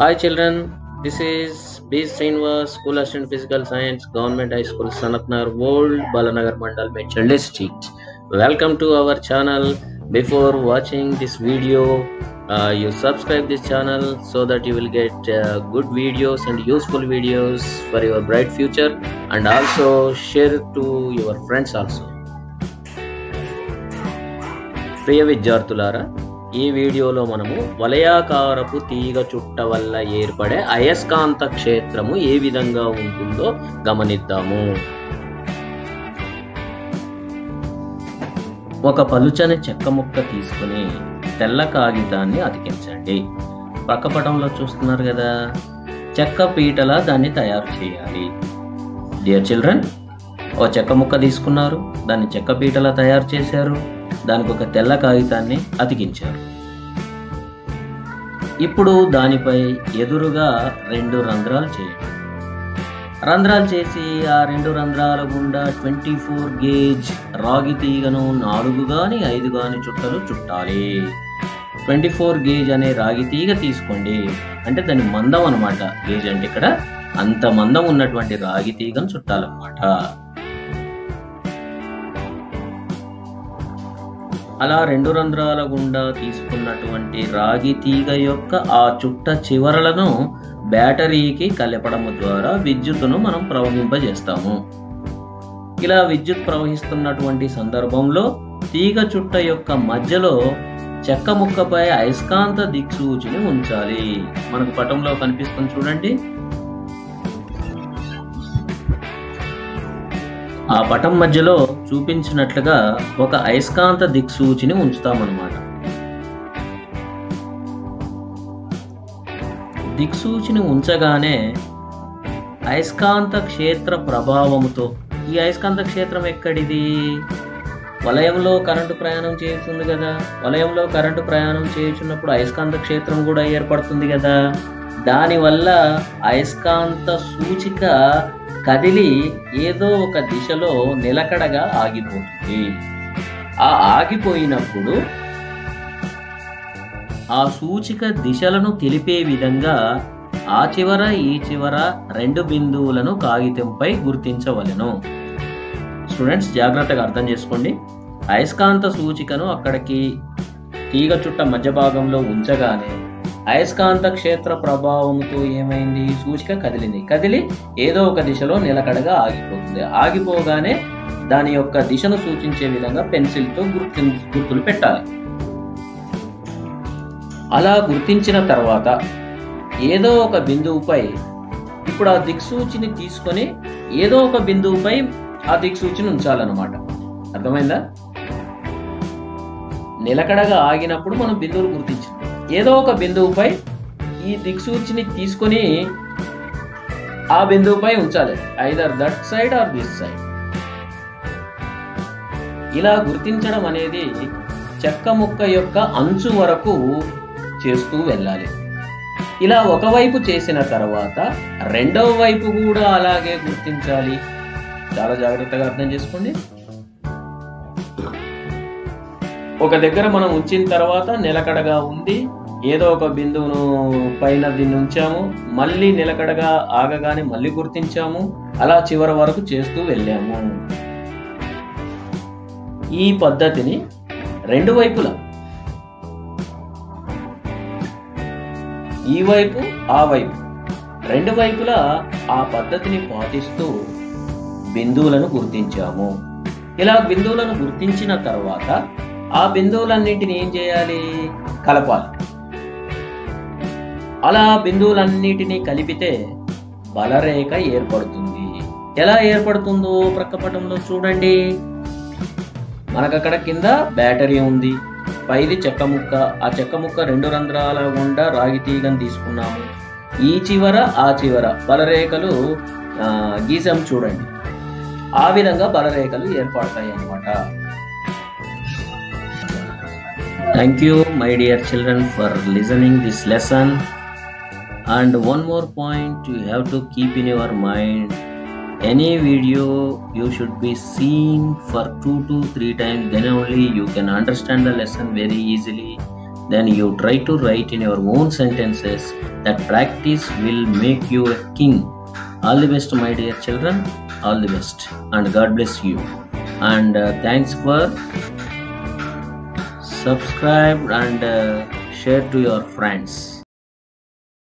Hi children, this is B. Srinivas, School Assistant Physical Science, Government High School, Sanatnagar, World, Balanagar Mandal, Mechal District. Welcome to our channel. Before watching this video, you subscribe this channel so that you will get good videos and useful videos for your bright future, and also share to your friends also. ప్రియ విద్యార్థులారా, ఈ వీడియోలో మనము వలయాకారపు తీగ చుట్ట వల్ల ఏర్పడే అయస్కాంత క్షేత్రము ఏ విధంగా ఉంటుందో గమనిద్దాము. ఒక పలుచని చెక్క ముక్క తీసుకుని తెల్ల కాగితాన్ని అతికించండి. పక్కపటంలో చూస్తున్నారు కదా, చెక్క పీటలా దాన్ని తయారు చేయాలి. డియర్ చిల్డ్రన్, ఒక చెక్క ముక్క తీసుకున్నారు, దాన్ని చెక్క పీటలా తయారు చేశారు, దానికి ఒక తెల్ల కాగితాన్ని అతికించారు. ఇప్పుడు దానిపై ఎదురుగా 2 రంధ్రాలు చేయండి. రంధ్రాలు చేసి ఆ 2 రంధ్రాల గుండా 24 గేజ్ రాగి తీగను 4 గాని 5 గాని చుట్టలు చుట్టాలి. 24 గేజ్ అనే రాగి తీగ తీసుకోండి, అంటే దాని మందం అన్నమాట. గేజ్ అంటే ఇక్కడ అంత మందం ఉన్నటువంటి రాగి తీగను చుట్టాలన్నమాట. అలా 2 రంధ్రాల గుండా తీసుకున్నటువంటి రాగి తీగ యొక్క ఆ చుట్ట చివరలను బ్యాటరీకి కలపడం ద్వారా విద్యుత్తును మనం ప్రవహింపజేస్తాము. ఇలా విద్యుత్ ప్రవహిస్తున్నటువంటి సందర్భంలో తీగ చుట్ట యొక్క మధ్యలో చెక్క ముక్కపై అయస్కాంత దిక్సూచిని ఉంచాలి. మనకు పటంలో కనిపిస్తుంది చూడండి. ఆ పటం మధ్యలో చూపించినట్లుగా ఒక అయస్కాంత దిక్సూచిని ఉంచుతామన్నమాట. దిక్సూచిని ఉంచగానే అయస్కాంత క్షేత్ర ప్రభావముతో, ఈ అయస్కాంత క్షేత్రం ఎక్కడిది? వలయంలో కరెంటు ప్రయాణం చేస్తుంది కదా, వలయంలో కరెంటు ప్రయాణం చేస్తున్నప్పుడు అయస్కాంత క్షేత్రం కూడా ఏర్పడుతుంది కదా. దానివల్ల అయస్కాంత సూచిక కదిలి ఏదో ఒక దిశలో నిలకడగా ఆగిపోతుంది. ఆ ఆగిపోయినప్పుడు ఆ సూచిక దిశలను తెలిపే విధంగా ఆ చివర ఈ చివర 2 బిందువులను కాగితంపై గుర్తించవలెను. స్టూడెంట్స్ జాగ్రత్తగా అర్థం చేసుకోండి. అయస్కాంత సూచికను అక్కడికి తీగ చుట్ట మధ్య భాగంలో ఉంచగానే అయస్కాంత క్షేత్ర ప్రభావంతో ఏమైంది? సూచిక కదిలి ఏదో ఒక దిశలో నిలకడగా ఆగిపోతుంది. ఆగిపోగానే దాని యొక్క దిశను సూచించే విధంగా పెన్సిల్తో గుర్తులు పెట్టాలి. అలా గుర్తించిన తర్వాత ఏదో ఒక బిందువుపై ఇప్పుడు ఆ దిక్సూచిని తీసుకొని ఏదో ఒక బిందువుపై ఆ దిక్సూచిని ఉంచాలన్నమాట. అర్థమైందా? నిలకడగా ఆగినప్పుడు మనం బిందువులు గుర్తించాం. ఏదో ఒక బిందువుపై ఈ దిక్సూచిని తీసుకొని ఆ బిందువుపై ఉంచాలి. Either that side or this side. ఇలా గుర్తించడం అనేది చెక్క ముక్క యొక్క అంచు వరకు చేస్తూ వెళ్ళాలి. ఇలా ఒకవైపు చేసిన తర్వాత రెండవ వైపు కూడా అలాగే గుర్తించాలి. చాలా జాగ్రత్తగా అర్థం చేసుకోండి. ఒక దగ్గర మనం ఉంచిన తర్వాత నిలకడగా ఉంది, ఏదో ఒక బిందువును పైన దీన్ని ఉంచాము, మళ్ళీ నిలకడగా ఆగగానే మళ్ళీ గుర్తించాము, అలా చివరి వరకు చేస్తూ వెళ్ళాము. ఈ పద్ధతిని 2 వైపులా, ఈ వైపు ఆ వైపు 2 వైపులా ఆ పద్ధతిని పాటిస్తూ బిందువులను గుర్తించాము. ఇలా బిందువులను గుర్తించిన తర్వాత ఆ బిందువులన్నింటినీ ఏం చేయాలి? కలపాలి. అలా బిందువులన్నిటినీ కలిపితే బలరేఖ ఏర్పడుతుంది. ఎలా ఏర్పడుతుందో ప్రక్కపటంలో చూడండి. మనకు అక్కడ కింద బ్యాటరీ ఉంది, పైది చెక్క ముక్క. ఆ చెక్క ముక్క 2 రంధ్రాల గుండా రాగి తీగను తీసుకున్నాము. ఈ చివర ఆ చివర బలరేఖలు గీసాం చూడండి. ఆ విధంగా బలరేఖలు ఏర్పడతాయి అన్నమాట. Thank you my dear children for listening this lesson. And one more point you have to keep in your mind, any video you should be seen for 2 to 3 times, then only you can understand the lesson very easily. then you try to write in your own sentences. That practice will make you a king. All the best, my dear children. All the best, and God bless you. And thanks for subscribe and share to your friends.